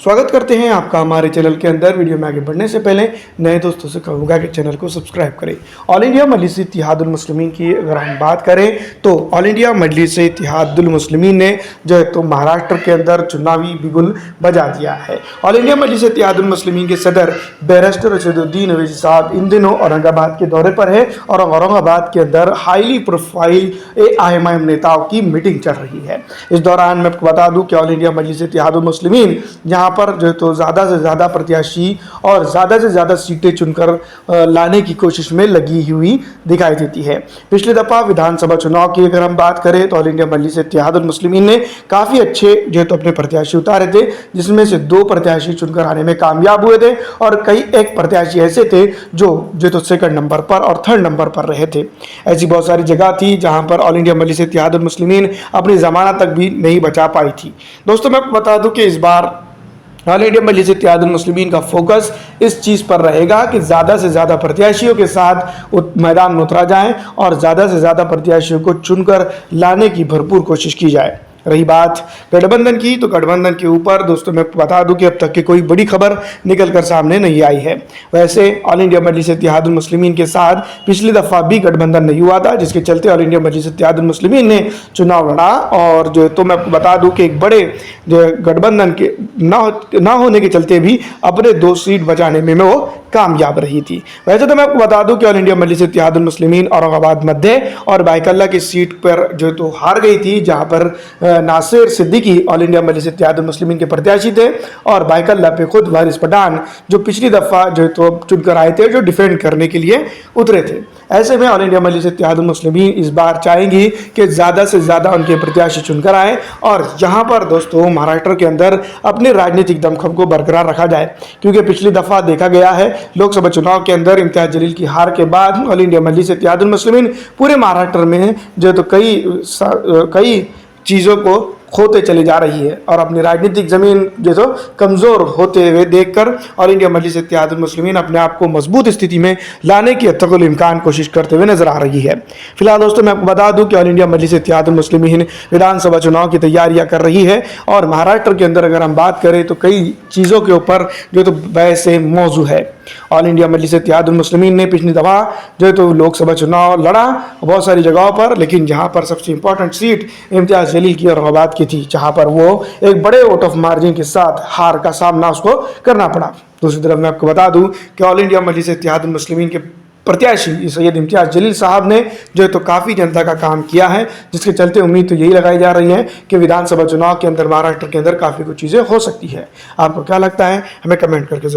स्वागत करते हैं आपका हमारे चैनल के अंदर। वीडियो में आगे बढ़ने से पहले नए दोस्तों से कहूँगा कि चैनल को सब्सक्राइब करें। ऑल इंडिया मजलिस इत्तेहादुल मुस्लिमीन की अगर हम बात करें तो ऑल इंडिया मजलिस इत्तेहादुल मुस्लिमीन ने जो है तो महाराष्ट्र के अंदर चुनावी बिगुल बजा दिया है। ऑल इंडिया मजलिस इत्तेहादुल मुस्लिमीन के सदर बैरिस्टर रशीदुद्दीन अवैसी साहब इन दिनों औरंगाबाद के दौरे पर है और औरंगाबाद के अंदर हाईली प्रोफाइल AIMIM नेताओं की मीटिंग चल रही है। इस दौरान मैं आपको बता दूं कि ऑल इंडिया मजलिस इत्तेहादुल मुस्लिमीन यहाँ पर जो है तो ज़्यादा से ज़्यादा प्रत्याशी और ज़्यादा से ज़्यादा सीटें चुनकर लाने की कोशिश में लगी हुई दिखाई देती है। पिछली दफ़ा विधानसभा चुनाव की अगर हम बात करें तो ऑल इंडिया मजलिस इत्तेहादुल मुस्लिमीन ने काफ़ी अच्छे जो है तो अपने प्रत्याशी उतारे थे, जिसमें से 2 प्रत्याशी चुनकर आने में कामयाब हुए थे और कई एक प्रत्याशी ऐसे थे जो तो सेकंड नंबर पर और थर्ड नंबर पर रहे थे। ऐसी बहुत सारी जगह थी जहां पर ऑल इंडिया मजलिस इत्तेहादुल मुस्लिमीन अपनी ज़मानत तक भी नहीं बचा पाई थी। दोस्तों मैं आपको बता दूं कि इस बार ऑल इंडिया मजलिस इत्तेहादुल मुस्लिमीन का फोकस इस चीज़ पर रहेगा कि ज़्यादा से ज़्यादा प्रत्याशियों के साथ मैदान में उतरा जाए और ज़्यादा से ज़्यादा प्रत्याशियों को चुनकर लाने की भरपूर कोशिश की जाए। रही बात गठबंधन की, तो गठबंधन के ऊपर दोस्तों मैं बता दूं कि अब तक की कोई बड़ी खबर निकलकर सामने नहीं आई है। वैसे ऑल इंडिया मजलिस इत्तेहादुल मुस्लिमीन के साथ पिछली दफ़ा भी गठबंधन नहीं हुआ था, जिसके चलते ऑल इंडिया मजलिस इत्तेहादुल मुस्लिमीन ने चुनाव लड़ा और जो तो मैं आपको बता दूं कि एक बड़े जो गठबंधन के ना होने के चलते भी अपने 2 सीट बचाने में वो कामयाब रही थी। वैसे तो मैं आपको बता दूं कि ऑल इंडिया मजलिस इत्तेहादुल मुस्लिमीन औरंगाबाद मध्य और बायकल्ला की सीट पर जो तो हार गई थी, जहां पर नासिर सिद्दीकी ऑल इंडिया मजलिस इत्तेहादुल मुस्लिमीन के प्रत्याशी थे और बायकल्ला पे खुद वारिस पठान जो पिछली दफ़ा जो तो चुनकर आए थे, जो डिफेंड करने के लिए उतरे थे। ऐसे में ऑल इंडिया मजलिस इत्तेहादुल मुस्लिमीन इस बार चाहेंगी कि ज़्यादा से ज़्यादा उनके प्रत्याशी चुनकर आए और यहाँ पर दोस्तों महाराष्ट्र के अंदर अपने राजनीतिक दमखम को बरकरार रखा जाए, क्योंकि पिछली दफ़ा देखा गया है लोकसभा चुनाव के अंदर इम्तियाज़ जलील की हार के बाद ऑल इंडिया मजलिस इत्तेहादुल मुस्लिमीन पूरे महाराष्ट्र में जो तो कई चीज़ों को खोते चली जा रही है और अपनी राजनीतिक ज़मीन जो तो कमज़ोर होते हुए देखकर ऑल इंडिया मजलिस इत्तेहादुल मुस्लिमीन अपने आप को मजबूत स्थिति में लाने की अतकुल इम्कान कोशिश करते हुए नजर आ रही है। फिलहाल दोस्तों मैं आपको बता दूं कि ऑल इंडिया मजलिस इत्तेहादुल मुस्लिमीन विधानसभा चुनाव की तैयारियां कर रही है और महाराष्ट्र के अंदर अगर हम बात करें तो कई चीज़ों के ऊपर जो तो बहस मौजू है। ऑल इंडिया मजलिस इत्तेहादुल मुस्लिमीन ने पिछली दफ़ा जो तो लोकसभा चुनाव लड़ा बहुत सारी जगहों पर, लेकिन जहां पर सबसे इंपॉर्टेंट सीट इम्तियाज़ जलील की औरंगाबाद की थी, जहां पर वो एक बड़े वोट ऑफ मार्जिन के साथ हार का सामना उसको करना पड़ा। दूसरी तरफ मैं आपको बता दूं कि ऑल इंडिया मजलिस इत्तेहादुल मुस्लिमीन के प्रत्याशी सैयद इम्तियाज़ जलील साहब ने जो है तो काफ़ी जनता का काम किया है, जिसके चलते उम्मीद तो यही लगाई जा रही है कि विधानसभा चुनाव के अंदर महाराष्ट्र के अंदर काफ़ी कुछ चीज़ें हो सकती है। आपको क्या लगता है हमें कमेंट करके